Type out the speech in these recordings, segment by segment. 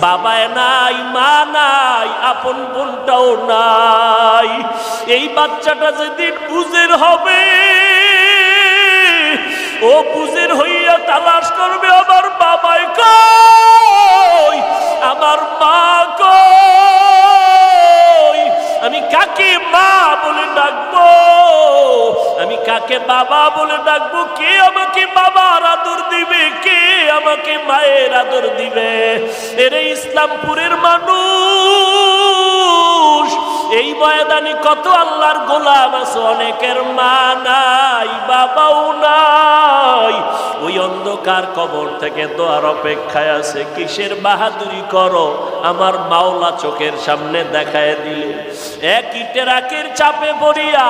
বাবায় নাই, মা নাই, আপন বোনটাও নাই। এই বাচ্চাটা যেদিন বুঝের হবে, ও বুঝের হইয়া তালাশ করবে আমার বাবাই কই, আমার মা কই, আমি কাকে মা বলে ডাকবো, আমি কাকে বাবা বলে ডাকবো, কে আমাকে বাবার আদর দিবে, কে আমাকে মায়ের আদর দিবে? এরে ইসলামপুরের মানুষ, এই ময়দানে কত আল্লাহর গোলাম আছে, অনেকের মা নাই, বাবাও নাই, ওই অন্ধকার কবর থেকে দোয়ার অপেক্ষায় আছে। কিসের বাহাদুরি করো, আমার মাওলা চোখের সামনে দেখায় দিলে। এক ইটের আকের চাপে পড়িয়া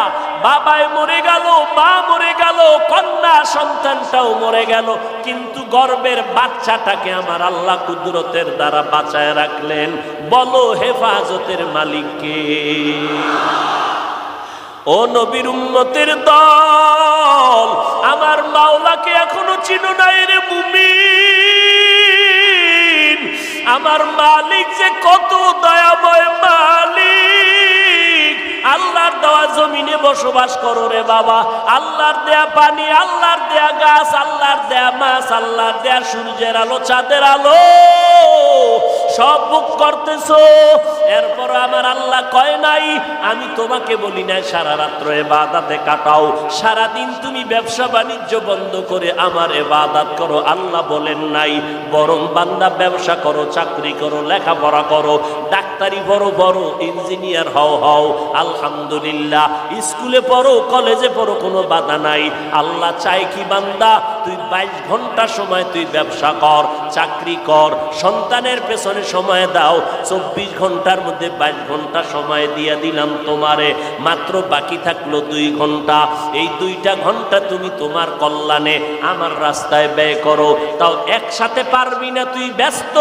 বাবায় মরে গেল, মা মরে গেল, কন্যা সন্তানটাও মরে গেল, কিন্তু গর্বের বাচ্চাটাকে আমার আল্লাহ কুদরতের দ্বারা বাঁচায় রাখলেন। বলো হেফাজতের মালিক কে? ও নবীর উম্মতের দল, আমার মাওলাকে এখনো চিনো না রে মুমিন। আমার মালিক যে কত দয়াময় মালিক। আল্লাহর দেওয়া জমিনে বসবাস করো রে বাবা, আল্লাহর দেয়া পানি, আল্লাহর দেয়া গাছ, আল্লাহর দেয়া মাছ, আল্লাহর দেয়া সূর্যের আলো, চাঁদের আলো সব ভোগ করতেছো। এরপর আমার আল্লাহ কয় নাই, আমি তোমাকে বলি নাই সারা রাত্র ইবাদতে কাটাও, সারাদিন তুমি ব্যবসা বাণিজ্য বন্ধ করে আমার ইবাদত করো, আল্লাহ বলেন নাই। বরং বান্দা ব্যবসা করো, চাকরি করো, লেখাপড়া করো, ডাক্তারি বড় বড়, ইঞ্জিনিয়ার হও, আলহামদুলিল্লাহ, স্কুলে পড়ো, কলেজে পড়ো, কোনো বাধা নাই। আল্লাহ চাই কি বান্দা তুই 22 ঘন্টা সময় তুই ব্যবসা কর, চাকরি কর, সন্তানের পেছনে সময় দাও। 24 ঘন্টার মধ্যে 22 ঘন্টা সময় দিয়ে দিলাম তোমারে, মাত্র বাকি থাকলো 2 ঘন্টা। এই 2টা ঘন্টা তুমি তোমার কল্যাণে আমার রাস্তায় ব্যয় করো। তাও একসাথে পারবি না, তুই ব্যস্ত।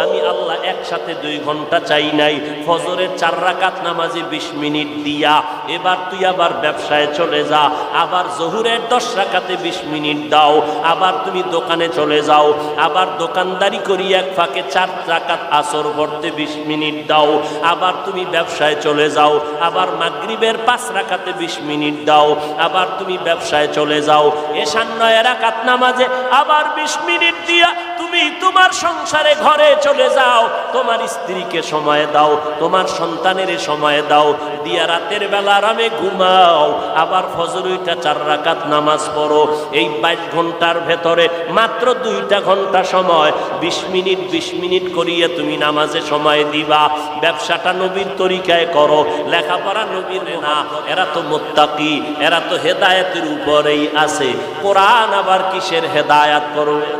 আমি আল্লাহ একসাথে 2 ঘন্টা চাই নাই। ফজরের 4 রাকাত নামাজে 20 মিনিট দিয়া এবার তুই আবার ব্যবসায় চলে যা, আবার জোহরের 10 রাকাতে 20 মিনিট দাও, আবার তুমি দোকানে চলে যাও, আবার দোকানদারি করি এক ফাঁকে 4 রাকাত আসর পড়তে 20 মিনিট দাও, আবার তুমি ব্যবসায় চলে যাও, আবার মাগরিবের 5 রাকাতে 20 মিনিট দাও, আবার তুমি ব্যবসায় চলে যাও, এশার 9 রাকাত নামাজে আবার 20 মিনিট দিয়া তুমি তোমার সংসারে ঘরে চলে যাও, তোমার স্ত্রীকে সময় দাও, তোমার সন্তানের সময় দাও, দিয়া রাতের বেলা আরামে ঘুমাও, আবার ফজর 4 রাকাত নামাজ পড়ো। এই 22 ঘন্টার ভেতরে মাত্র 2টা ঘন্টা সময় 20 মিনিট 20 মিনিট করিয়ে তুমি নামাজে সময় দিবা। ব্যবসাটা নবীর তরিকায় করো, লেখাপড়া নবীর না। এরা তো মুত্তাকি, এরা তো হেদায়েতের উপরেই আছে। কোরআন আবার কিসের হেদায়েত করবে?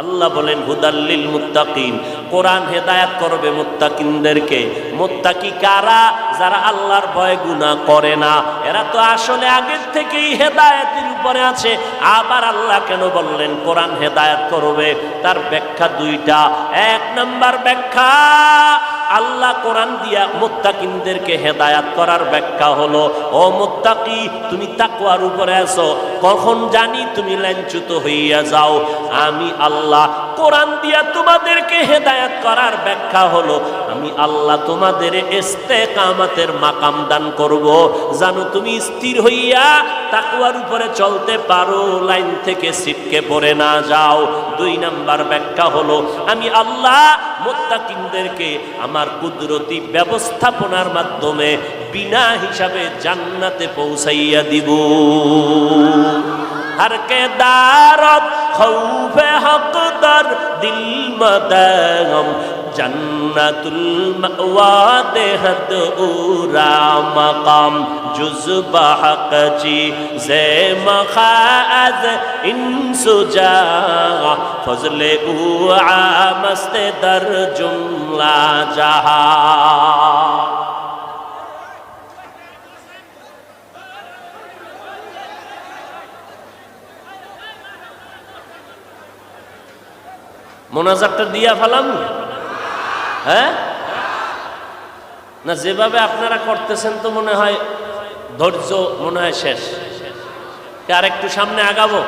আল্লাহ বলেন হুদাল্লিল মুত্তাকিন, কোরআন হেদায়েত করবে মুত্তাকিনদেরকে। মুত্তাকি কারা? যারা আল্লাহর ভয় গুনাহ করে না। এরা তো আসলে আগের থেকেই হেদায়েতের উপরে আছে। আবার আল্লাহ কেন বললেন কোরআন হেদায়েত করবে? তার ব্যাখ্যা 2টা। 1 নাম্বার ব্যাখ্যা, আল্লাহ কোরআন দিয়া মুত্তাকিনদেরকে হেদায়েত করার ব্যাখ্যা হলো, ও মুত্তাকি তুমি তাকওয়ার উপরে আছো, কখন জানি তুমি লাঞ্ছিত হইয়া যাও। আমি আল্লাহ কোরআন দিয়া তোমাদেরকে হেদায়েত করার ব্যাখ্যা হলো, আমি আল্লাহ তোমাদের ইস্তেকামতের মাকাম দান করব, জানো তুমি স্থির হইয়া তাকওয়ার উপরে চলতে পারো, লাইন থেকে ছিটকে পড়ে না যাও। 2 নাম্বার ব্যাখ্যা হলো, আমি আল্লাহ মুত্তাকিনদেরকে আমার কুদরতি ব্যবস্থাপনার মাধ্যমে বিনা হিসাবে জান্নাতে পৌঁছাইয়া দিব। हर के दारत खौफे हक़दर दिल मदगम जन्नतुल मअवा देहद उरा मकाम जुज़्ब हक़ ची ज़े मखाज़ इंसुजा फज़ले उआ मस्त दर जुमला जहा। মোনাজাতটা দিয়া ফেলাম, হ্যাঁ না? যেভাবে আপনারা করতেছেন তো মনে হয় ধৈর্য মনে হয় শেষ। আর একটু সামনে আগাবো?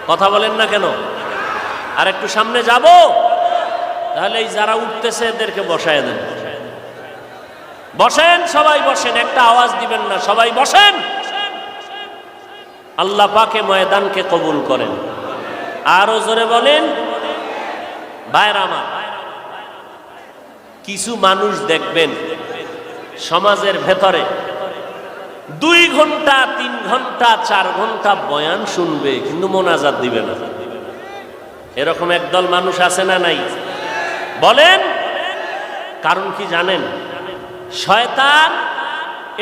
কথা বলেন না কেন? আর একটু সামনে যাব? তাহলে এই যারা উঠতেছে এদেরকে বসায় দেন। বসেন, সবাই বসেন, একটা আওয়াজ দিবেন না, সবাই বসেন। আল্লাহ পাকে ময়দানকে কবুল করেন। আরো জোরে বলেন। ভাইরা আমার, কিছু মানুষ দেখবেন সমাজের ভেতরে 2 ঘন্টা 3 ঘন্টা 4 ঘন্টা বয়ান শুনবে, কিন্তু মোনাজাত দিবে না। এরকম একদল মানুষ আছে না নাই? বলেন, কারণ কি জানেন? শয়তান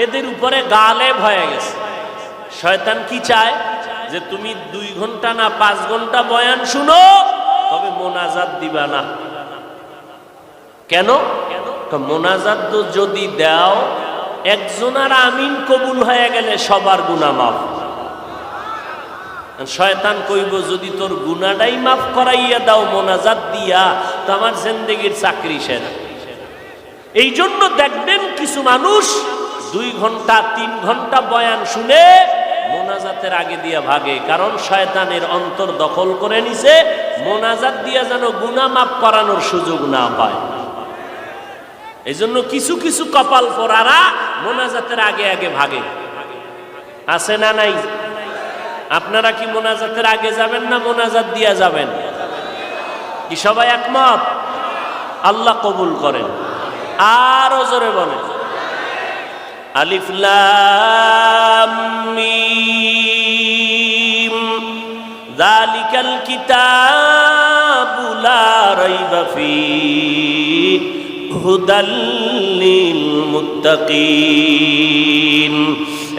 এদের উপরে গালেব হয়ে গেছে। শয়তান কি চায়? যে তুমি 2 ঘন্টা না 5 ঘন্টা বয়ান শুনো, তবে মোনাজাত দিবা না। কেন? মোনাজাত যদি দাও, একজনের আমিন কবুল হয়ে গেলে সবার গুনাহ মাফ। শয়তান কইব, যদি তোর গুনাহটাই মাফ করাইয়া দাও মোনাজাত দিয়া, তো আমার জিন্দেগির চাকরি শেষ। এই জন্য দেখবেন কিছু মানুষ 2 ঘন্টা 3 ঘন্টা বয়ান শুনে মোনাজাতের আগে দিয়া ভাগে, কারণ শয়তানের অন্তর দখল করে নিছে, মোনাজাত দিয়া যেন গুনাহ মাফ করানোর সুযোগ না পায়। এই জন্য কিছু কিছু কপাল পোড়ারা মোনাজাতের আগে আগে ভাগে। আছে না নাই? আপনারা কি মোনাজাতের আগে যাবেন না মোনাজাত দিয়া যাবেন? কি সবাই একমত? আল্লাহ কবুল করেন। আরো জোরে বলেন। আলিফ লাম মিম যালিকাল কিতাবু লা রাইবা ফীহি হুদাল লিল মুত্তাকিন।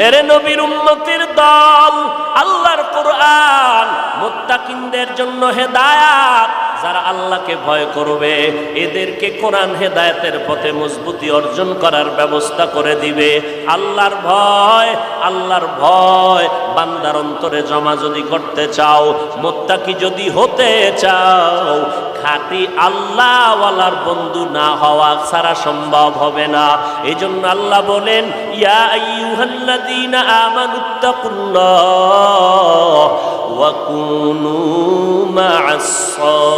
এরে নবীর উম্মতের দল, আল্লাহর কোরআন মুত্তাকিনদের জন্য হেদায়াত। যারা আল্লাহকে ভয় করবে এদেরকে কোরআন হেদায়েতের পথে মজবুতি অর্জন করার ব্যবস্থা করে দিবে। আল্লাহর ভয় বান্দার অন্তরে জমা যদি করতে চাও, মুত্তাকি যদি হতে চাও, খাঁটি আল্লাহওয়ালার বন্ধু না হওয়া ছাড়া সম্ভব হবে না। এই জন্য আল্লাহ বলেন, ইয়া আইয়ুহাল্লাযীনা আমানুত্তাকুল্লাহ ওয়া কুনু মা'আস সাদিকিন।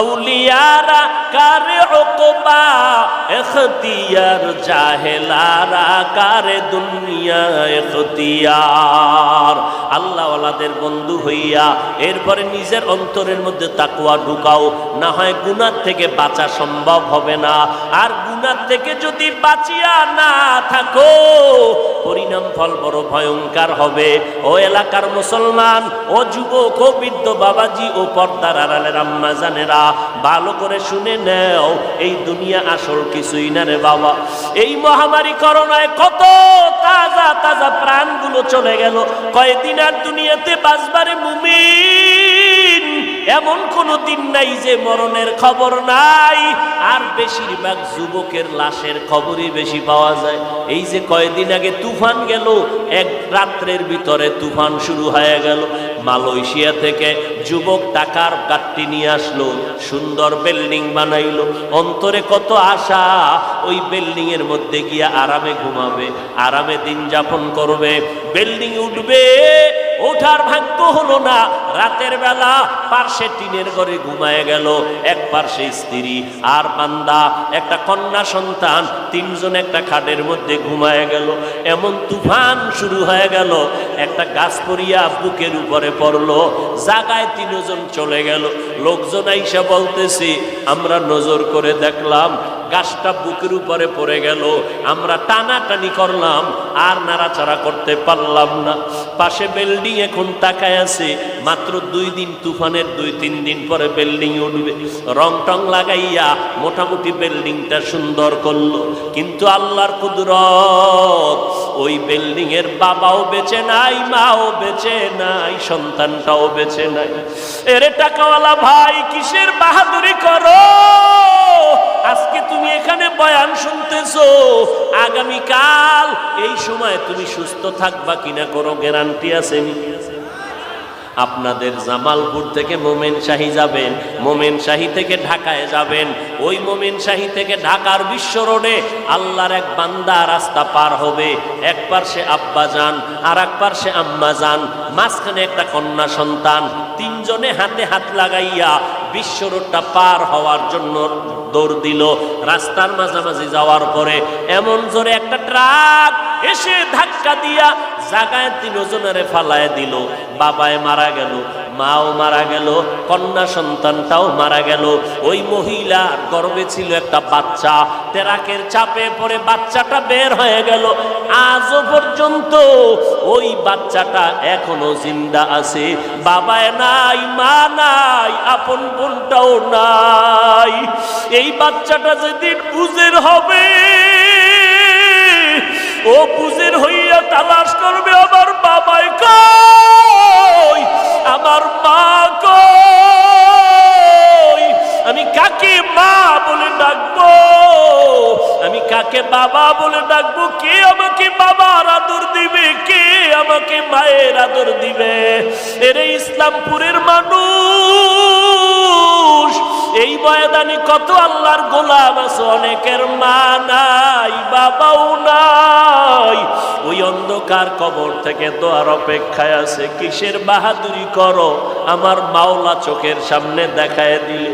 আউলিয়ারা কারে উকবা ইখতিয়ার, জাহেলারা কারে দুনিয়া ইখতিয়ার। আল্লাহ ওয়ালাদের বন্ধু হইয়া এরপরে নিজের অন্তরের মধ্যে তাকওয়া ঢুকাও, না হয় গুনাহ থেকে বাঁচা সম্ভব হবে না। আর গুনাহ থেকে যদি বাঁচিয়া না থাকো, পরিণাম ফল বড় ভয়ঙ্কর হবে। ও এলাকার মুসলমান, ও যুবক, ও বৃদ্ধ বাবাজি, ও পর্দার আড়ালের আম্মা জানেরা, ভালো করে শুনে নাও, এই দুনিয়া আসল কিছুই না রে বাবা। এই মহামারী করোনায় কত তাজা তাজা প্রাণগুলো চলে গেল। কয়দিন আর দুনিয়াতে বাঁচবারে মুমিন, এমন কোন দিন নাই যে মরণের খবর নাই। আর বেশিরভাগ যুবকের লাশের খবরই বেশি পাওয়া যায়। এই যে কয়দিন আগে তুফান গেল, এক রাত্রের ভিতরে তুফান শুরু হয়ে গেল। মালয়েশিয়া থেকে যুবক টাকার গাড়ি নিয়ে আসলো, সুন্দর বিল্ডিং বানাইলো, অন্তরে কত আশা, ওই বিল্ডিং এর মধ্যে গিয়া আরামে ঘুমাবে, আরামে দিন যাপন করবে, বিল্ডিং উঠবে। ওঠার ভাগ্য হলো না, রাতের বেলা পার্শ্বে টিনের ঘরে ঘুমায় গেল। এক পার্শ্বে স্ত্রী আর বান্দা, একটা কন্যা সন্তান, 3 জন একটা খাটের মধ্যে ঘুমায় গেল। এমন তুফান শুরু হয়ে গেল, একটা গাছ পড়িয়া বুকের উপরে পড়লো, জাগায় 3 জন চলে গেল। লোকজন আইসা বলতেছি, আমরা নজর করে দেখলাম গাছটা বুকের উপরে পড়ে গেল, আমরা টানাটানি করলাম, আর নাড়াচাড়া করতে পারলাম না। পাশে বিল্ডিং এখন তাকায় আছে, মাত্র 2 দিন তুফানের 2-3 দিন পরে বিল্ডিং উঠবে। রং টং লাগাইয়া মোটামুটি বিল্ডিংটা সুন্দর করলো, কিন্তু আল্লাহর কুদরত, ওই বিল্ডিং এর বাবাও বেঁচে নাই, মাও বেঁচে নাই, সন্তানটাও বেঁচে নাই। এরে টাকাওয়ালা ভাই, কিসের বাহাদুরি করো? আজকে তুমি এখানে বয়ান শুনতেছো, আগামীকাল এই সময় তুমি সুস্থ থাকবা কিনা কোনো গ্যারান্টি আছে? আপনাদের জামালপুর থেকে মোমেনশাহী যাবেন, মোমেনশাহী থেকে ঢাকায় যাবেন, ওই মোমেনশাহী থেকে ঢাকার বিশ্ব রোডে আল্লাহর এক বান্দা রাস্তা পার হবে, এক পাশে আব্বা যান আর এক পাশে আম্মা যান, মাঝখানে একটা কন্যা সন্তান, তিনজনে হাতে হাত লাগাইয়া বিশ্ব রোডটা পার হওয়ার জন্য দৌড় দিল। রাস্তার মাঝামাঝি যাওয়ার পরে এমন জোরে একটা ট্রাক এসে ধাক্কা দিয়া জাগায় তিনজনের ফালায় দিল। বাবায় মারা গেল, মাও মারা গেল, কন্যা সন্তানটাও মারা গেল। ওই মহিলার গর্ভে ছিল একটা বাচ্চা, ট্রাকের চাপে পড়ে বাচ্চাটা বের হয়ে গেল। আজও পর্যন্ত ওই বাচ্চাটা এখনো জিন্দা আছে, বাবায় নাই, মা নাই, আপন বোনটাও নাই। এই বাচ্চাটা যেদিন বুঝের হবে, ও বুঝের হইয়া তালাশ করবে আমার বাবাই কই, আমার মা কই, আমি কাকে মা বলে ডাকবো, আমি কাকে বাবা বলে ডাকবো, কে আমাকে বাবার আদর দিবে, কে আমাকে মায়ের আদর দিবে। এরে ইসলামপুরের মানুষ, এই ময়দানে কত আল্লাহর গোলাম আছে, অনেকের মা নাই, বাবাও নাই, ওই অন্ধকার কবর থেকে দোয়ার অপেক্ষায় আছে। কিসের বাহাদুরি করো, আমার মাওলা চোখের সামনে দেখায় দিলে।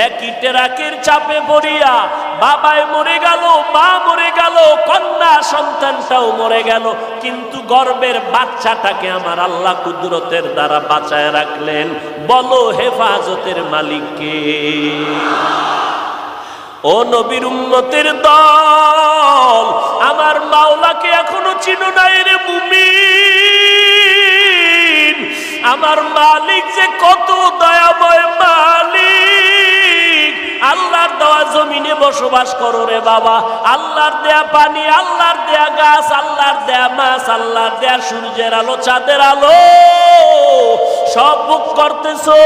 একই ট্রাকের চাপে পড়িয়া বাবায় মরে গেল, মা মরে গেল, কন্যা সন্তানটাও মরে গেল, কিন্তু গর্বের বাচ্চাটাকে আমার আল্লাহ কুদরতের দ্বারা বাঁচায় রাখলেন। বলো হেফাজতের মালিক কে? ও নবীর উম্মতের দল, আমার মাওলাকে এখনো চিনো নাই রে মুমিন। আমার মালিক যে কত দয়াময় মালিক। আল্লাহর দেওয়া জমিনে বসবাস করো রে বাবা, আল্লাহর দেয়া পানি, আল্লাহর দেয়া গাছ, আল্লাহর দেয়া মাছ, আল্লাহর দেয়া সূর্যের আলো, চাঁদের আলো সব ভোগ করতেছো।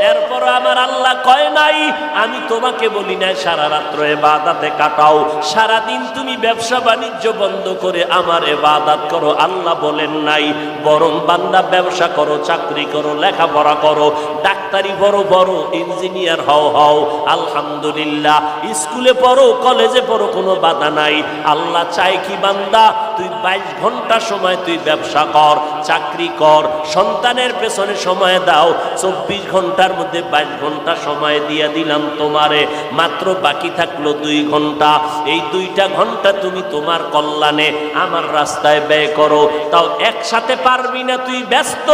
এরপর আমার আল্লাহ কয় নাই, আমি তোমাকে বলি নাই সারা রাত্র ইবাদতে কাটাও, সারাদিন তুমি ব্যবসা বাণিজ্য বন্ধ করে আমার ইবাদত করো, আল্লাহ বলেন নাই। বরং বান্দা ব্যবসা করো, চাকরি করো, লেখাপড়া করো, ডাক্তারি পড়ো, বড় ইঞ্জিনিয়ার হও, আলহামদুলিল্লাহ, স্কুলে পড়ো, কলেজে পড়ো, কোনো বাধা নাই। আল্লাহ চাই কি বান্দা তুই 22 ঘন্টা সময় তুই ব্যবসা কর, চাকরি কর, সন্তানের পেছনে সময় দাও। 24 ঘন্টার মধ্যে 22 ঘন্টা সময় দিয়ে দিলাম তোমারে, মাত্র বাকি থাকলো 2 ঘন্টা। এই 2টা ঘন্টা তুমি তোমার কল্যাণে আমার রাস্তায় ব্যয় করো। তাও একসাথে পারবি না, তুই ব্যস্ত।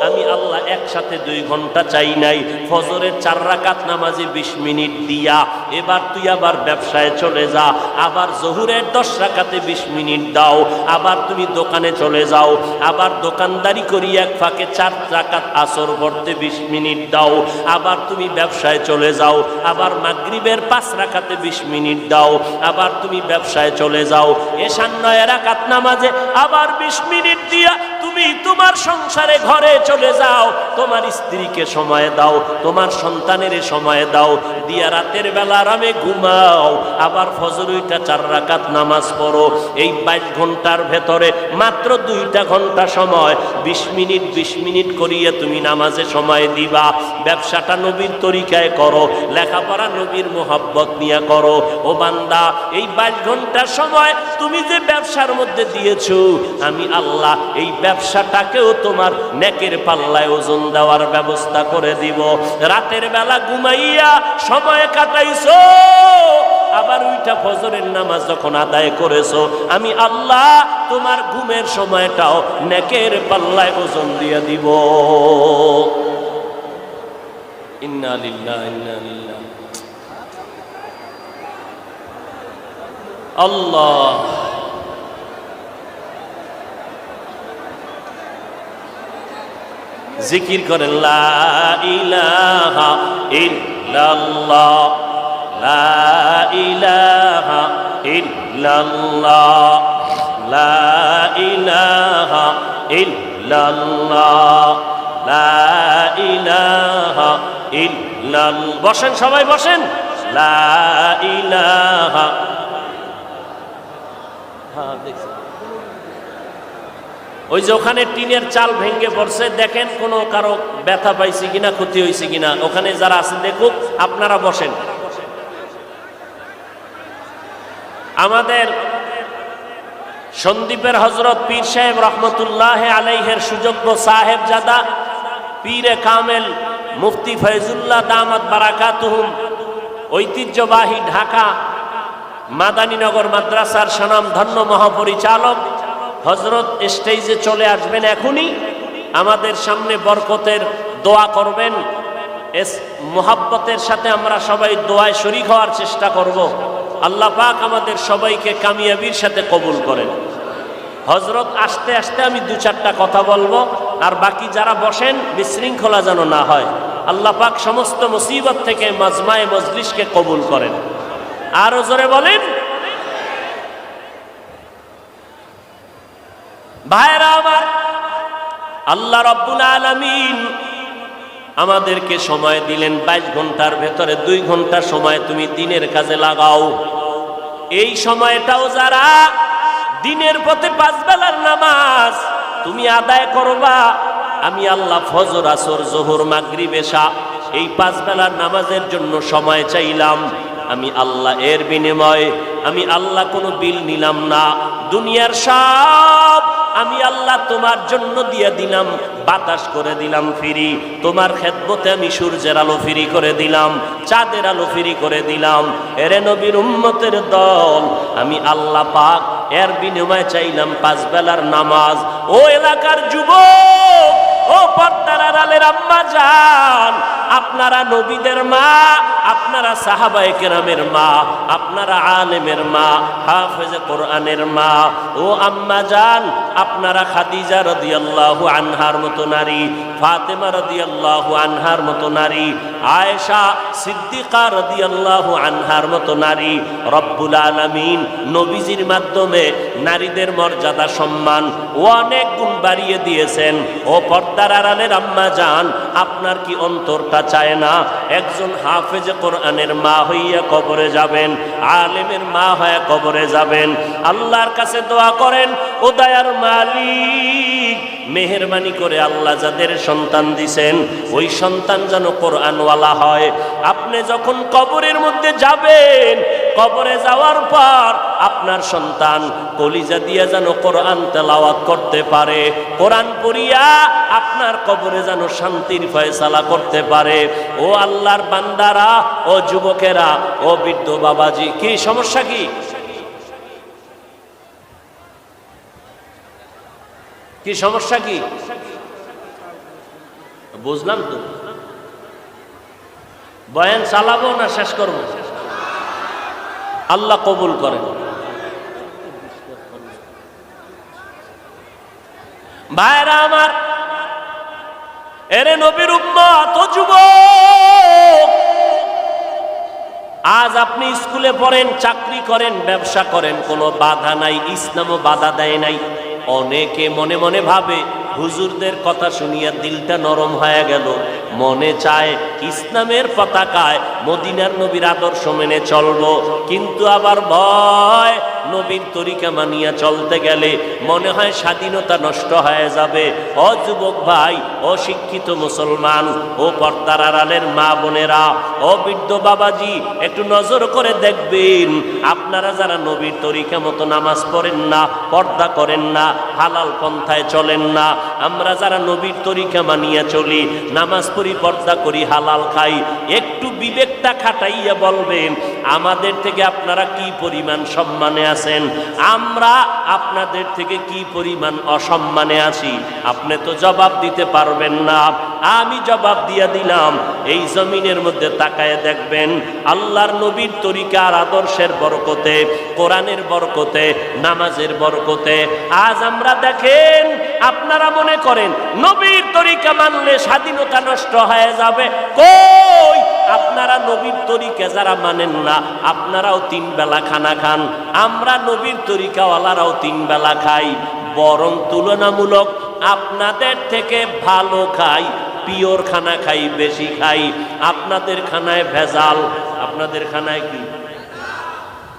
আমি আল্লাহ একসাথে 2 ঘন্টা চাই নাই। ফজরের 4 রাকাত নামাজে 20 মিনিট দিয়া এবার তুই আবার ব্যবসায় চলে যা, আবার জোহরের 10 রাকাতে 20 মিনিট দাও, আবার তুমি দোকানে চলে যাও, আবার দোকানদারি করি এক ফাঁকে 4 রাকাত আসর পড়তে 20 মিনিট দাও, আবার তুমি ব্যবসায় চলে যাও, আবার মাগরিবের 5 রাকাতে 20 মিনিট দাও, আবার তুমি ব্যবসায় চলে যাও, এশার 9 রাকাত নামাজে আবার 20 মিনিট দিয়া তুমি তোমার সংসারে ঘরে চলে যাও, তোমার স্ত্রীকে সময় দাও, তোমার সন্তানের সময় দাও, দিয়া রাতের বেলা আরামে ঘুমাও, আবার ফজর 4 রাকাত নামাজ পড়ো। এই 22 ঘন্টার ভেতরে মাত্র 2টা ঘন্টা সময় 20 মিনিট 20 মিনিট করিয়ে তুমি নামাজে সময় দিবা। ব্যবসাটা নবীর তরিকায় করো, লেখাপড়া নবীর মোহাব্বত নিয়ে করো। ও বান্দা, এই 22 ঘন্টার সময় তুমি যে ব্যবসার মধ্যে দিয়েছো, আমি আল্লাহ এই ব্যবসাটাকেও তোমার নেকের পাল্লায় ওজন দেওয়ার ব্যবস্থা করে দিব। রাতের বেলা ঘুমাইয়া সময় কাটাইছো, আবার ওইটা ফজরের নামাজ যখন আদায় করেছো, আমি আল্লাহ তোমার ঘুমের সময়টাও নেকের পাল্লায় ওজন দিয়ে দিব। ইন্না লিল্লাহি ইন্না ইলাইহি আল্লাহ। জিকির করেন লা ইলাহা ইল্লাল্লাহ, লা ইলাহা ইল্লাল্লাহ, লা ইলাহা ইল্লাল্লাহ, লা ইলাহা ইল্লাল্লাহ। বসেন, সবাই বসেন। লা ইলাহা, হ্যাঁ দেখছি, ওই যে ওখানে টিনের চাল ভেঙে পড়ছে, দেখেন কোনো কারো ব্যথা পাইছে কিনা, ক্ষতি হয়েছে কিনা। ওখানে যারা আছে দেখুক, আপনারা বসেন। আমাদের সন্দ্বীপের হযরত পীর সাহেব রহমতুল্লাহ আলাইহের সুযোগ্য সাহেবজাদা পীরে কামেল মুফতি ফয়জুল্লাহ দামাত বারাকাতুহুম ঐতিহ্যবাহী ঢাকা মাদানীনগর মাদ্রাসার স্বনামধন্য মহাপরিচালক হযরত স্টেজে চলে আসবেন এখনই। আমাদের সামনে বরকতের দোয়া করবেন। মোহাব্বতের সাথে আমরা সবাই দোয়ায় শরীক হওয়ার চেষ্টা করব। আল্লাহ পাক আমাদের সবাইকে কামিয়াবির সাথে কবুল করেন। হযরত আসতে আসতে আমি দু চারটা কথা বলবো, আর বাকি যারা বসেন বিশৃঙ্খলা যেন না হয়। আল্লাহ পাক সমস্ত মুসিবত থেকে মাজমায়ে মজলিসকে কবুল করেন। আরো জোরে বলেন। ভাইরা আমার, আল্লাহ রাব্বুল আলামিন আমাদেরকে সময় দিলেন 22 ঘন্টার ভেতরে 2 ঘন্টা সময় তুমি দিনের কাজে লাগাও। এই সময়টাও যারা দিনের পথে 5 বেলার নামাজ তুমি আদায় করবা, আমি আল্লাহ ফজর আসর যোহর মাগরিব এশা এই 5 বেলার নামাজের জন্য সময় চাইলাম। আমি আল্লাহ এর বিনিময়ে আমি আল্লাহ কোনো বিল নিলাম না। দুনিয়ার সব আমি আল্লাহ তোমার জন্য দিয়ে দিলাম, বাতাস করে দিলাম ফ্রি। তোমার খেদমতে আমি সূর্যের আলো ফ্রি করে দিলাম, চাঁদের আলো ফ্রি করে দিলাম। এরে নবীর উম্মতের দল, আমি আল্লাহ পাক এর বিনিময়ে চাইলাম 5 বেলার নামাজ। ও এলাকার যুবক, ও পর্দার আড়ালের আম্মা জান, আপনারা নবীদের মা, আপনারা সাহাবায়ে কেরামের মা, আপনারা আলেমের মা, হাফেজে কোরআনের মা। ও আম্মা জান, আপনারা খাদিজা রাদিয়াল্লাহু আনহার মতো নারী, ফাতেমা রাদিয়াল্লাহু আনহার মতো নারী, আয়েশা সিদ্দিকা রাদিয়াল্লাহু আনহার মতো নারী। রব্বুল আলামিন নবীজির মাধ্যমে নারীদের মর্যাদা সম্মান অনেক গুণ বাড়িয়ে দিয়েছেন। ও পর্দার আড়ালের আম্মা জান, আপনার কি অন্তরটা চায় না একজন হাফেজে কোরআনের মা হইয়া কবরে যাবেন, আলেমের মা হয়ে কবরে যাবেন? আল্লাহর কাছে দোয়া করেন, ও দয়ার মালিক, মেহেরবানি করে আল্লাহ যাদের সন্তান দিছেন ওই সন্তান যেন কোরআনওয়ালা হয়। আপনি যখন কবরের মধ্যে যাবেন, কবরে যাওয়ার পর আপনার সন্তান কলিজা দিয়া যেন কোরআন তেলাওয়াত করতে পারে, কোরআন পড়িয়া আপনার কবরে যেন শান্তির ফয়সালা করতে পারে। ও আল্লাহর বান্দারা, ও যুবকেরা, ও বৃদ্ধ বাবাজি, কি সমস্যা? কি সমস্যা? কি বুঝলাম তো। বয়ান চালাবো না শেষ করব? আল্লাহ কবুল করেন। ভাইরা আমার, এরে নবীর উম্মত, ও যুবক, আজ আপনি স্কুলে পড়েন, চাকরি করেন, ব্যবসা করেন, কোনো বাধা নাই, ইসলামও বাধা দেয় নাই। অনেকে মনে মনে ভাবে হুজুরদের কথা শুনিয়া দিলটা নরম হয়ে গেল, মনে চায় ইসলামের পতাকায় মদিনার নবীর আদর্শ মেনে চলবো, কিন্তু আবার ভয় নবীর তরিকা মানিয়া চলতে গেলে মনে হয় স্বাধীনতা নষ্ট হয়ে যাবে। ও যুবক ভাই, ও শিক্ষিত মুসলমান, ও পর্দার আড়ালের মা বোনেরা, ও বৃদ্ধ বাবাজি, একটু নজর করে দেখবেন, আপনারা যারা নবীর তরিকা মতো নামাজ পড়েন না, পর্দা করেন না, হালাল পন্থায় চলেন না, আমরা যারা নবীর তরিকা মানিয়া চলি, নামাজ পড়ি, পর্দা করি, হালাল খাই, একটু বিবেকটা খাটাইয়া বলবেন আমাদের থেকে আপনারা কি পরিমাণ সম্মানে আছেন, আমরা আপনাদের থেকে কি পরিমাণ অসম্মানে আছি। আপনি তো জবাব দিতে পারবেন না, আমি জবাব দিয়া দিলাম। এই জমিনের মধ্যে তাকায় দেখবেন, আল্লাহর নবীর তরিকার আদর্শের বরকতে, কোরআনের বরকতে, নামাজের বরকতে আজ আমরা দেখেন, আপনারা মনে করেন নবীর তরিকা মানলে স্বাধীনতা নষ্ট হয়ে যাবে। কই, আপনারা নবীর তরিকা যারা মানেন না, আপনারাও 3 বেলা খানা খান, আমরা নবীর তরিকাওয়ালারাও 3 বেলা খাই, বরং তুলনামূলক আপনাদের থেকে ভালো খাই, পিওর খানা খাই, বেশি খাই। আপনাদের খানায় ভেজাল, আপনাদের খানায় কি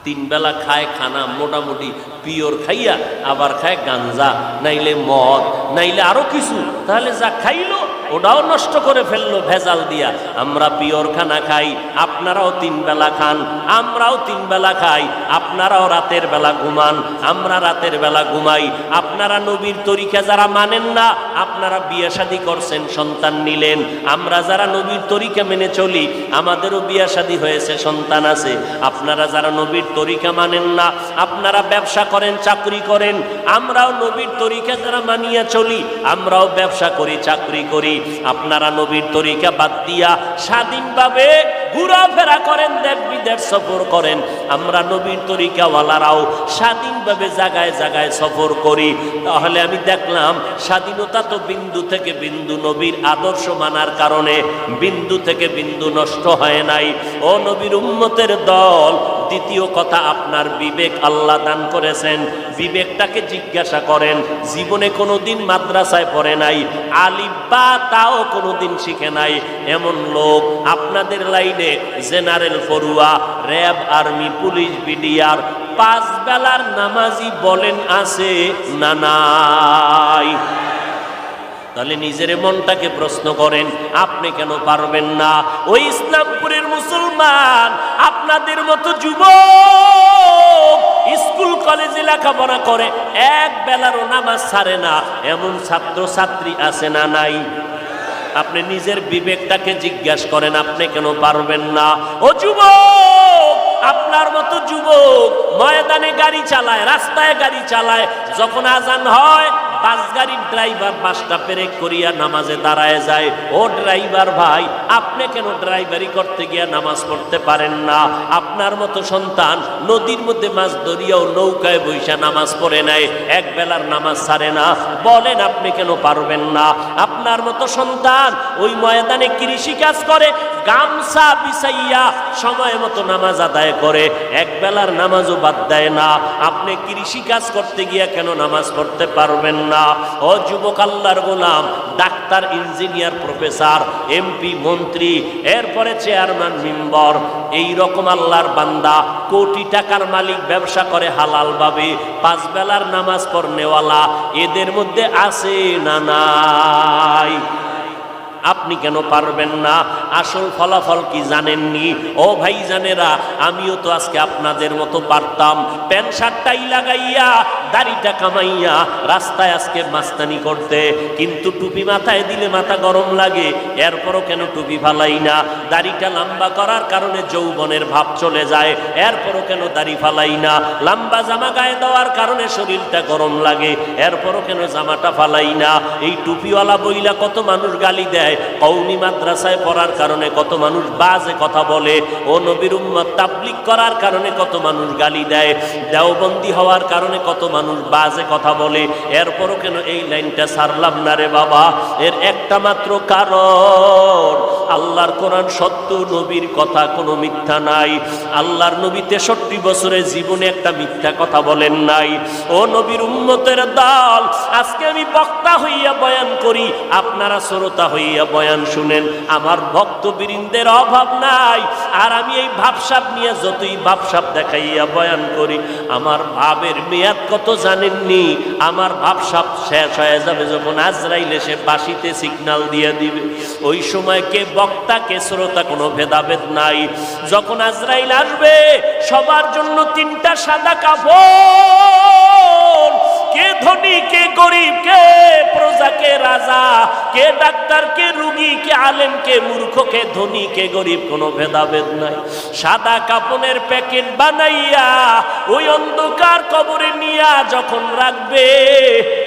3 বেলা খায় খানা মোটামুটি পিওর খাইয়া আবার খায় গাঞ্জা, নাইলে মদ, নাইলে আরো কিছু, তাহলে যা খাইলো ওটাও নষ্ট করে ফেললো ভেজাল দিয়া। আমরা পিওর খানা খাই, আপনারাও 3 বেলা খান, আমরাও 3 বেলা খাই, আপনারাও রাতের বেলা ঘুমান, আমরা রাতের বেলা ঘুমাই। আপনারা নবীর তরিকা যারা মানেন না, আপনারা বিয়ে শাদী করছেন, সন্তান নিলেন। আমরা যারা নবীর তরিকা মেনে চলি, আমাদেরও বিয়ে শাদী হয়েছে, সন্তান আছে। আপনারা যারা নবীর তরিকা মানেন না, আপনারা ব্যবসা করেন, চাকরি করেন। আমরাও নবীর তরিকা যারা মানিয়া চলি, আমরাও ব্যবসা করি, চাকরি করি। আপনারা নবীর তরিকা বাদ দিয়া স্বাধীনভাবে ঘোরাফেরা করেন, দেশ বিদেশ সফর করেন। আমরা নবীর তরিকাওয়ালারাও স্বাধীনভাবে জায়গায় জায়গায় সফর করি। তাহলে আমি দেখলাম স্বাধীনতা তো বিন্দু থেকে বিন্দু নবীর আদর্শ মানার কারণে বিন্দু থেকে বিন্দু নষ্ট হয় নাই। ও নবীর উম্মতের দল, দ্বিতীয় কথা, আপনার বিবেক আল্লাহ দান করেছেন। বিবেকটাকে জিজ্ঞাসা করেন, জীবনে কোনোদিন মাদ্রাসায় পড়ে নাই, আলিফ বা তাও কোনোদিন শিখে নাই এমন লোক আপনাদের লাইনে জেনারেল পড়ুয়া, র্যাব, আর্মি, পুলিশ, বিডিআর 5 বেলার নামাজি বলেন আছে না নাই? তাহলে নিজের মনটাকে প্রশ্ন করেন, আপনি কেন পারবেন না? ওই ইসলামপুরের মুসলমান আপনাদের মতো যুবক স্কুল কলেজে লেখাপড়া করে, 1 বেলারও নামাজ ছাড়ে না, এমন ছাত্র ছাত্রী আছে না নাই? আপনি নিজের বিবেকটাকে জিজ্ঞাসা করেন, আপনি কেন পারবেন না? ও যুবক, আপনার মতো যুবক ময়দানে গাড়ি চালায়, রাস্তায় গাড়ি চালায়, যখন আজান হয় বাস গাড়ির ড্রাইভার বাসটা ব্রেক করিয়া নামাজে দাঁড়ায় যায়। ও ড্রাইভার ভাই, আপনি কেন ড্রাইভারি করতে গিয়া নামাজ পড়তে পারেন না? আপনার মতো সন্তান নদীর মধ্যে মাছ ধরিয়াও নৌকায় বৈশা নামাজ পড়ে নেয়, 1 বেলার নামাজ ছাড়ে না, বলেন আপনি কেন পারবেন না? আপনার মতো সন্তান ওই ময়দানে কৃষি কাজ করে, গামছা বিছাইয়া সময় মতো নামাজ আদায় করে, 1 বেলার নামাজও বাদ দেয় না। আপনি কৃষি কাজ করতে গিয়া কেন নামাজ পড়তে পারবেন না? ও যুবক আল্লাহর গোলাম, ডাক্তার, ইঞ্জিনিয়ার, প্রফেসর, এমপি, মন্ত্রী, এরপরে চেয়ারম্যান, মেম্বার, এই রকম আল্লাহর বান্দা, কোটি টাকার মালিক, ব্যবসা করে হালাল ভাবে, 5 বেলার নামাজ পড়নেওয়ালা এদের মধ্যে আছে না নাই? আপনি কেন পারবেন না? আসল ফলাফল কি জানেননি? ও ভাই জানেরা, আমিও তো আজকে আপনাদের মতো পারতাম, প্যান্ট শার্টটাই লাগাইয়া দাড়িটা কামাইয়া রাস্তায় আজকে মাস্তানি করতে, কিন্তু টুপি মাথায় দিলে মাথা গরম লাগে, এরপরও কেন টুপি ফালাই না? দাড়িটা লম্বা করার কারণে যৌবনের ভাব চলে যায়, এরপরও কেন দাড়ি ফালাই না? লম্বা জামা গায়ে দেওয়ার কারণে শরীরটা গরম লাগে, এরপরও কেন জামাটা ফালাই না? এই টুপিওয়ালা বইলা কত মানুষ গালি দেয়, কওমি মাদ্রাসায় পড়ার কারণে কত মানুষ বাজে কথা বলে, ও নবীর উম্মত তাবলীগ করার কারণে কত মানুষ গালি দেয়, দেওবন্দি হওয়ার কারণে কত মানুষ বাজে কথা বলে, এরপরও কেন এই লাইনটা ছাড়লাম না রে বাবা? এর একটা মাত্র কারণ, আল্লাহর কোরআন সত্য, নবীর কথা কোনো মিথ্যা নাই। আল্লাহর নবী 63 বছরের জীবনে একটা মিথ্যা কথা বলেন নাই। ও নবীর উম্মতের দল, আজকে আমি বক্তা হইয়া বয়ান করি, আপনারা শ্রোতা হইয়া বয়ান শুনেন, আমার ভক্তবৃন্দের অভাব নাই। আর আমি এই ভাবসাব নিয়ে যতই ভাবসাব দেখাইয়া বয়ান করি, আমার ভাবের মেয়াদ কত জানেননি? আমার ভাবসাব শেষ হয়ে যাবে যখন আজরাইল এসে বাঁশিতে সিগন্যাল দিয়ে দিবে। ওই সময় কে বক্তা কে শ্রোতা কোনো ভেদাভেদ নাই। যখন আজরাইল আসবে, সবার জন্য 3টা সাদা কাপড়, কে ধনী কে গরিব, কে প্রজা কে রাজা, কে ডাক্তার কে রুগী, কে আলেম কে মূর্খ, কে ধনী কে গরিব, কোনো ভেদাভেদ নাই। সাদা কাপড়ের প্যাকেট বানাইয়া ওই অন্ধকার কবরে নিয়া যখন রাখবে,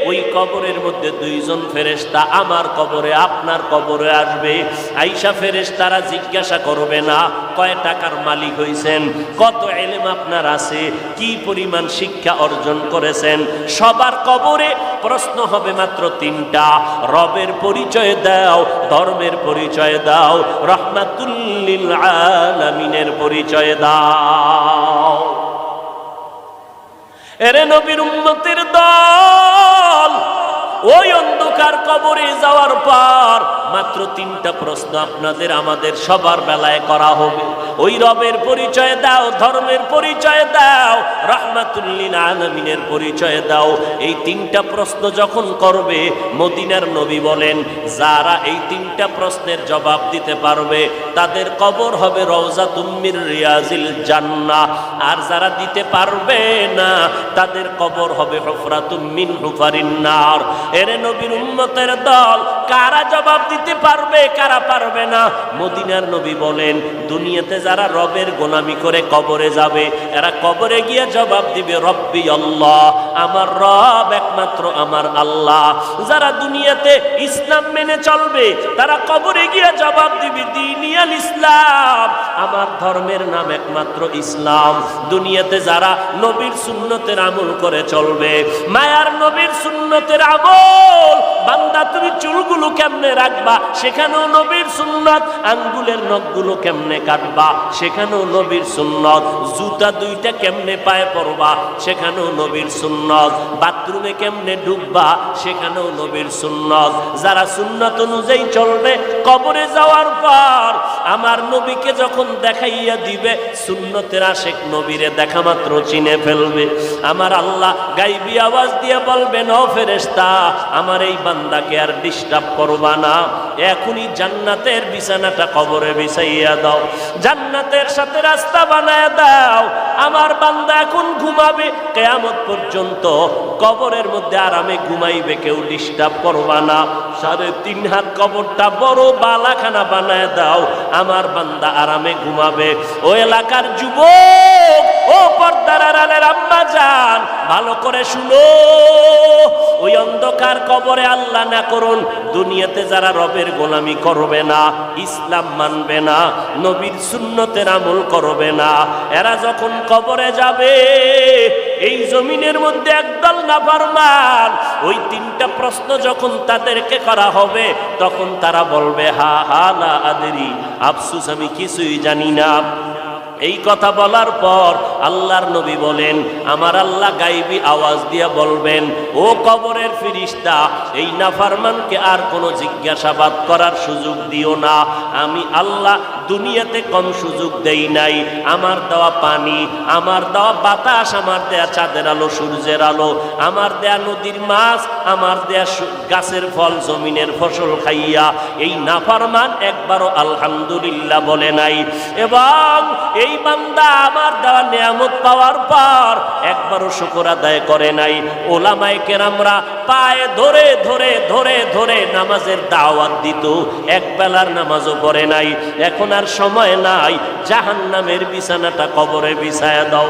ওই কবরের মধ্যে 2 জন ফেরেশতা আমার কবরে আপনার কবরে আসবে। আইসা ফেরেশতারা জিজ্ঞাসা করবে না কয় টাকার মালিক হইছেন, কত ইলম আপনার আছে, কি পরিমাণ শিক্ষা অর্জন করেছেন। সবার কবরে প্রশ্ন হবে মাত্র 3টা, রবের পরিচয় দাও, ধর্মের পরিচয় দাও, রাহমাতুল লিল আলামিনের পরিচয় দাও। এরে নবীর উম্মতের দল, ওই অন্ধকার কবরে যাওয়ার পর মাত্র 3টা প্রশ্ন আপনাদের আমাদের সবার বেলায় করা হবে। ওই রবের পরিচয় দাও, ধর্মের পরিচয় দাও, রাহমাতুল লিল আলামিনের পরিচয় দাও। এই তিনটা প্রশ্ন যখন করবে, মদিনার নবী বলেন যারা এই তিনটা প্রশ্নের জবাব দিতে পারবে তাদের কবর হবে রওজাতুম মির রিয়াজিল জান্নাহ, আর যারা দিতে পারবে না তাদের কবর হবে হুফরাতুম মিন হুফারিন নার। এরে নবীর উম্মতের দল, কারা জবাব দিতে পারবে, কারা পারবে না? মদিনার নবী বলেন দুনিয়াতে যারা রবের গোলামি করে কবরে যাবে, এরা কবরে গিয়ে জবাব দিবে রব্বি আল্লাহ, আমার রব একমাত্র আমার আল্লাহ। যারা দুনিয়াতে ইসলাম মেনে চলবে তারা কবরে গিয়ে জবাব দিবে দীনিয়াল ইসলাম, আমার ধর্মের নাম একমাত্র ইসলাম। দুনিয়াতে যারা নবীর সুন্নতের আমল করে চলবে, মায়ার নবীর সুন্নতের আমল, বান্দা তুমি চুলগুলো কেমনে রাখবা, সেখানেও নবীর সুন্নত, আঙ্গুলের নখগুলো কেমনে কাটবা, সেখানেও নবীর সুন্নত, জুতা দুইটা কেমনে পায়ে পরবা, সেখানেও নবীর সুন্নত, বাথরুমে কেমনে ডুববা, সেখানেও নবীর সুন্নত। যারা সুন্নত অনুযায়ী চলবে কবরে যাওয়ার পর আমার নবীকে যখন দেখাইয়া দিবে, সুন্নতের আশেক নবীরে দেখা মাত্র চিনে ফেলবে। আমার আল্লাহ গাইবি আওয়াজ দিয়ে বলবেন ও ফেরেশতা, আমার এই বান্দাকে আর ডিস্টার্ব করবা না, এখনই জান্নাতের বিছানাটা কবরে বিছাইয়া দাও, জান্নাতের সাথে রাস্তা বানায় দাও, আমার বান্দা এখন ঘুমাবে, কিয়ামত পর্যন্ত কবরের মধ্যে আরামে ঘুমাইবে, কেউ ডিস্টার্ব করবা না। 3.5 হাত কবরটা বড় বালাখানা বানায় দাও, আমার বান্দা আরামে ঘুমাবে। ও এলাকার যুবক, ও পর্দার আড়ালের আম্মা জান, ভালো করে শুনো, ওই অন্ধকার কবরে আল্লাহ না করুন দুনিয়াতে যারা রবের গোলামি করবে না, ইসলাম মানবে না, নবীর সুন্নতের আমল করবে না, এরা যখন কবরে যাবে, এই জমিনের মধ্যে একদল নাফরমান, ওই তিনটা প্রশ্ন যখন তাদেরকে করা হবে তখন তারা বলবে হা হা লা আদরি, আফসোস আমি কিছুই জানি না। এই কথা বলার পর আল্লাহর নবী বলেন আমার আল্লাহ গাইবি আওয়াজ দিয়ে বলবেন ও কবরের ফেরেশতা, এই নাফরমানকে আর কোনো জিজ্ঞাসাবাদ করার সুযোগ দিও না। আমি আল্লাহ দুনিয়াতে কম সুযোগ দেই নাই, আমার দেওয়া পানি, আমার দেওয়া বাতাস, আমার দেয়া চাঁদের আলো, সূর্যের আলো, আমার দেয়া নদীর মাছ, আমার দেয়া গাছের ফল, জমিনের ফসল খাইয়া এই নাফরমান একবারও আলহামদুলিল্লাহ বলে নাই, এবং এই বান্দা আমার দেওয়া নিয়ামত পাওয়ার পর একবারও শুকর আদায় করে নাই। ওলামায়ে কেরামরা পায়ে ধরে ধরে ধরে ধরে নামাজের দাওয়াত দিত, এক বেলার নামাজও পড়ে নাই। এখন আর সময় নাই, জাহান্নামের বিছানাটা কবরে বিছায়া দাও,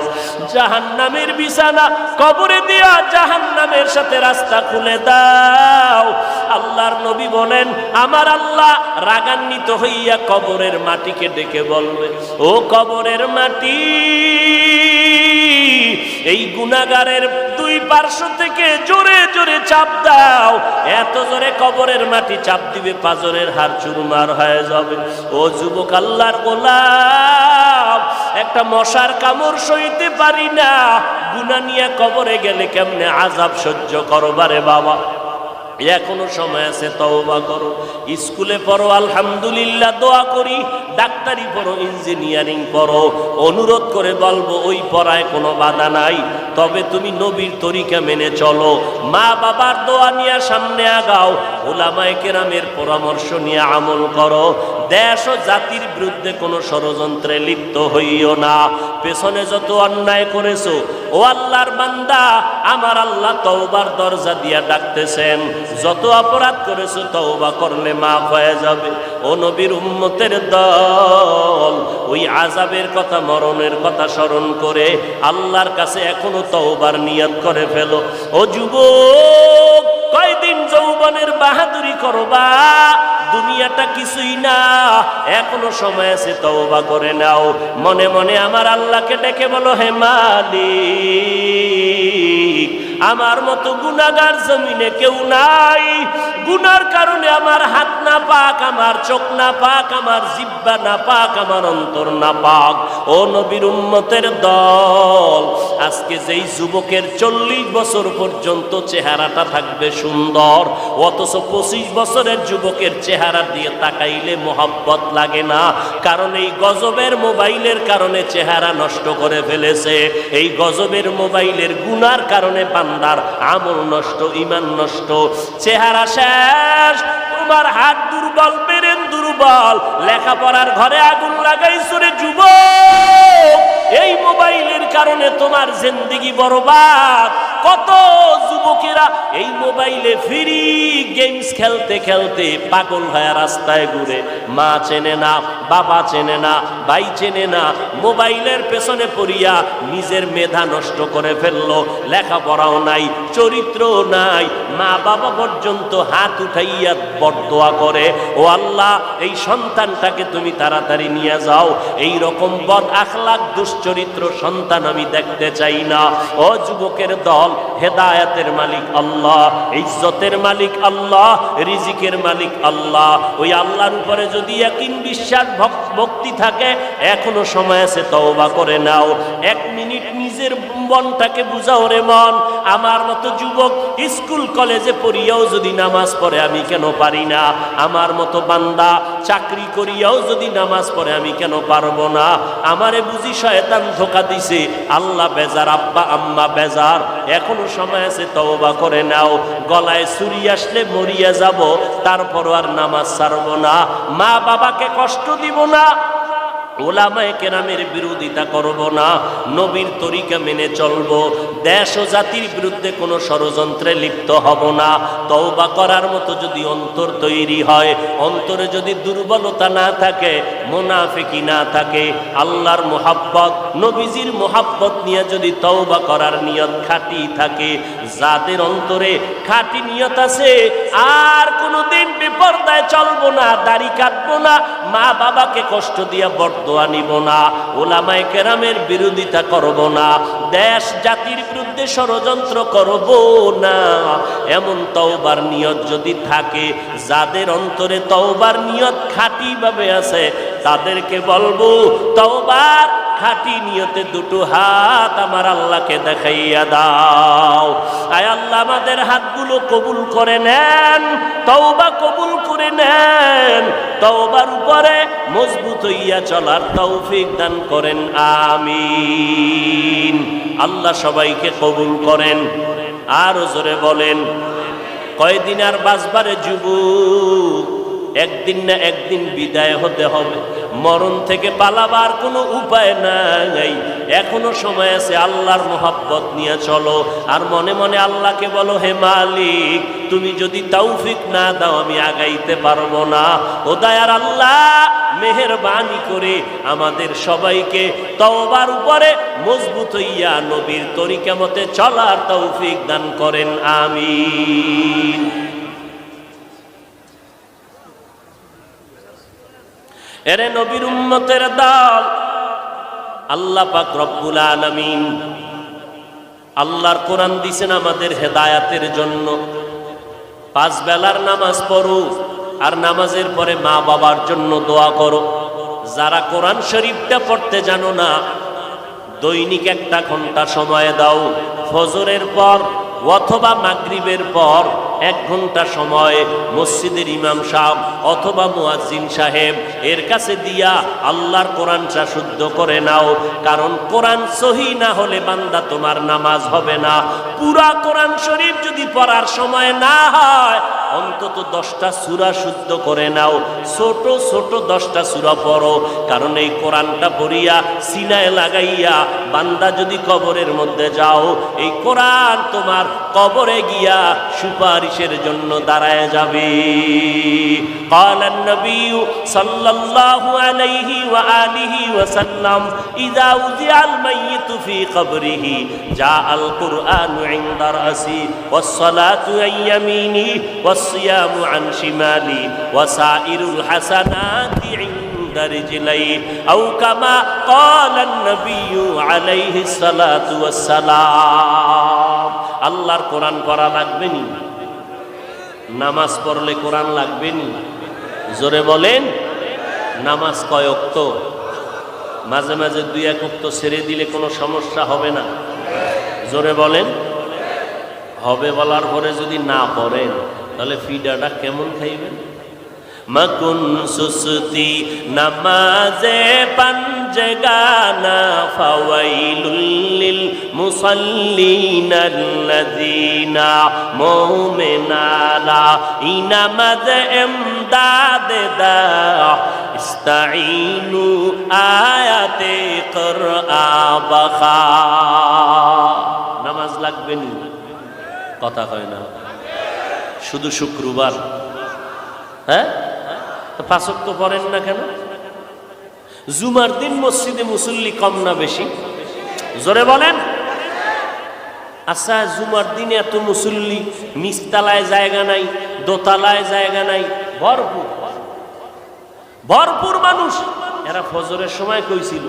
জাহান্নামের বিছানা কবরে দিয়া জাহান্নামের সাথে রাস্তা খুলে দাও। আল্লাহর নবী বলেন আমার আল্লাহ রাগান্বিত হইয়া কবরের মাটিকে ডেকে বলবে ও কবরের মাটি, এই গুনাহগারের দুই পার্শ্ব থেকে জোরে জোরে চাপ দাও। এত জোরে কবরের মাটি চাপ দিবে পাজরের হাড় চুরমার হয়ে যাবে। ও যুবক আল্লাহর গোলাম, একটা মশার কামড় সইতে পারি না, গুনাহ নিয়ে কবরে গেলে কেমনে আযাব সহ্য করবারে বাবা। এখনো সময় আছে, তওবা করো। স্কুলে পড়ো আলহামদুলিল্লাহ, দোয়া করি। ডাক্তারি পড়ো, ইঞ্জিনিয়ারিং পড়ো, অনুরোধ করে বলবো ওই পড়ায় কোনো বাধা নাই, তবে তুমি নবীর তরিকা মেনে চলো, মা বাবার দোয়া নিয়ে সামনে আগাও, উলামায়ে কেরামের পরামর্শ নিয়ে আমল করো, দেশ ও জাতির বিরুদ্ধে কোনো ষড়যন্ত্রে লিপ্ত হইও না। পেছনে যত অন্যায় করেছো ও আল্লাহর বান্দা, আমার আল্লাহ তওবার দরজা দিয়া ডাকতেছেন, যত অপরাধ করেছো তওবা করলে মাফ হয়ে যাবে। ও নবীর উম্মতের দল, ওই আযাবের কথা, মরণের কথা স্মরণ করে আল্লাহর কাছে এখনো তওবার নিয়ত করে ফেলো। ও যুবক, কয়দিন যৌবনের বাহাদুরি করবা, দুনিয়াটা কিছুই না, এখনো সময় আছে, তওবা করে নাও। মনে মনে আমার আল্লাহকে ডেকে বলো হে মালিক, আমার মতো গুনাহগার জমিনে কেউ নাই, গুনার কারণে আমার হাত না পাক, আমার চোখ না পাক, আমার জিহ্বা না পাক, আমার অন্তর না পাক। ও নবীর উম্মতের দল, আজকে যেই যুবকের 40 বছর পর্যন্ত চেহারাটা থাকবে সুন্দর, অথচ 25 বছরের যুবকের চেহারা দিয়ে তাকাইলে মোহাব্বত লাগে না, কারণ এই গজবের মোবাইলের কারণে চেহারা নষ্ট করে ফেলেছে। এই গজবের মোবাইলের গুনার কারণে বান্দার আমল নষ্ট, ঈমান নষ্ট, চেহারা শেষ। তোমার হাত দুর্বল, ব্রেন দুর্বল, লেখাপড়ার ঘরে আগুন লাগাইছো রে যুবক। এই মোবাইলের কারণে তোমার জিন্দেগি বরবাদ। কত যুবকেরা এই মোবাইলে ফ্রি গেমস খেলতে খেলতে পাগল হয়ে রাস্তায় ঘুরে, মা চেনে না, বাবা চেনে না, ভাই চেনে না, মোবাইলের পেছনে পড়িয়া নিজের মেধা নষ্ট করে ফেললো। লেখাপড়াও নাই, চরিত্রও নাই, মা বাবা পর্যন্ত হাত উঠাইয়া বরদোয়া করে, ও আল্লাহ এই সন্তানটাকে তুমি তাড়াতাড়ি নিয়ে যাও, এই রকম বদ আখলাক দুশ্চরিত্র সন্তান আমি দেখতে চাই না। ও যুবকের দল, হেদায়েতের মালিক আল্লাহ, ইজ্জতের মালিক আল্লাহ, রিজিকের মালিক আল্লাহ। ওই আল্লাহর উপরে যদি ইয়াকিন, বিশ্বাস, ভক্তি থাকে, এখনো সময় আছে, তওবা করে নাও। 1 মিনিট নিজের মনটাকে বুঝাও রে মন, আমার মতো যুবক স্কুল কলেজে পড়িয়াও যদি নামাজ পড়ে আমি কেন পারি না? আমার মতো বান্দা চাকরি করিয়াও যদি নামাজ পড়ে আমি কেন পারবো না? আমারে বুঝি শয়তান ধোঁকা দিছে, আল্লাহ বেজার, আব্বা আম্মা বেজার, এখনো সময় আছে, তওবা করে নাও। গলায় ছুরি আসলে মরিয়া যাব, তারপর আর নামাজ ছাড়বো না, মা বাবাকে কষ্ট দিব না, ওলামায়ে কেরামের বিরোধিতা করব না, নবীর তরিকা মেনে চলব, দেশ ও জাতির বিরুদ্ধে কোনো ষড়যন্ত্রে লিপ্ত হব না। তওবা করার মতো যদি অন্তর তৈরি হয়, অন্তরে যদি দুর্বলতা না থাকে, মুনাফিকি না থাকে, আল্লাহর মুহাব্বত, নবীজির মুহাব্বত নিয়ে যদি তওবা করার নিয়ত খাঁটি থাকে, যাদের অন্তরে খাঁটি নিয়ত আছে, আর কোনোদিন বেপরদায় চলবো না, দাড়ি কাটবো না, মা বাবাকে কষ্ট দিয়া দোয়া নিব না, ওলামায়ে কেরামের বিরোধিতা করব না, দেশ জাতির বিরুদ্ধে ষড়যন্ত্র করব না, এমন তওবার নিয়ত যদি থাকে, যাদের অন্তরে তওবার নিয়ত খাঁটিভাবে আছে, তাদেরকে বলবো তওবার খাঁটি নিয়তে দুটো হাত আমার আল্লাহকে দেখাইয়া দাও। আয় আল্লাহ, আমাদের হাতগুলো কবুল করে নেন, তওবা কবুল করে নেন, তওবার উপরে মজবুত হইয়া চলার তৌফিক দান করেন, আমিন। আল্লাহ সবাইকে কবুল করেন। আর জোরে বলেন, কয়দিন আর বাঁচবারে যুবক? একদিন না একদিন বিদায় হতে হবে, মরণ থেকে পালাবার কোনো উপায় নাই। এখনো সময় আছে, আল্লাহর মোহাব্বত নিয়ে চলো, আর মনে মনে আল্লাহকে বলো, হে মালিক, তুমি যদি তৌফিক না দাও আমি আগাইতে পারবো না। ও দয়ার আল্লাহ, মেহেরবানি করে আমাদের সবাইকে তওবার উপরে মজবুত হইয়া নবীর তরিকা মতে চলার তৌফিক দান করেন, আমিন। এরে নবীর উম্মতের দল, আল্লাহ পাক রব্বুল আলামিন আল্লাহর কোরআন দিয়েছেন আমাদের হেদায়াতের জন্য। 5 বেলার নামাজ পড়ো, আর নামাজের পরে মা বাবার জন্য দোয়া করো। যারা কোরআন শরীফটা পড়তে জানো না, দৈনিক 1 ঘন্টা সময় দাও, ফজরের পর অথবা মাগরিবের পর 1 ঘন্টা সময় মসজিদের ইমাম সাহেব অথবা মুয়াজ্জিন সাহেব এর কাছে দিয়া আল্লাহর কোরআনটা শুদ্ধ করে নাও। কারণ কোরআন সহি না হলে বান্দা তোমার নামাজ হবে না। পুরা কোরআন শরীফ যদি পড়ার সময় না হয়, অন্তত 10টা সূরা শুদ্ধ করে নাও, ছোট ছোট 10টা সূরা পড়ো। কারণ এই কোরআনটা পড়িয়া সিনায় লাগাইয়া বান্দা যদি কবরের মধ্যে যাও, এই কোরআন তোমার কবরে গিয়া সুপারিশের জন্য দাঁড়ায় যাবে। ক্বালান নবী সাল্লাল্লাহু আলাইহি ওয়া আলিহি ওয়া সাল্লাম, ইযা উযিআল মাইয়িতু ফি কবরিহি জাআল কুরআনু ইনদা রাসি ওয়াস সালাতু আন ইয়ামিনি ওয়াস সিয়ামু আন শিমালি ওয়া সাইরুল হাসানাতি ইনদা রিজলাই আও কামা ক্বালান নবী আলাইহিস সালাতু ওয়াস সালাম। আল্লাহর কোরআন পড়া লাগবে নি? নামাজ পড়লে কোরআন লাগবে নি? জোরে বলেন। নামাজ কয় ওয়াক্ত? মাঝে মাঝে 2-1 ওয়াক্ত ছেড়ে দিলে কোনো সমস্যা হবে না? জোরে বলেন। হবে বলার পরে যদি না পড়েন তাহলে ফিডাটা কেমন খাইবেন? মকুন সুসতি নামাজে পাঞ্জগানা ফাওয়াইলুল লিল মুসাল্লিনাল্লাযিনা মুমিনালা ইনামাজ ইমদাদ দা ইস্তাঈনু আয়াতে কুরআ বাখা। নামাজ লাগবে নি? কথা হয় না। শুধু শুক্রবার, হ্যাঁ 5 ওয়াক্ত পড়েন না কেন? জুমার দিন মসজিদে মুসল্লি কম না বেশি? জোরে বলেন। আচ্ছা, জুমার দিনে এত মুসল্লি, নিচতলায় জায়গা নাই, দোতলায় জায়গা নাই, ভরপুর ভরপুর মানুষ। এরা ফজরের সময় কইছিল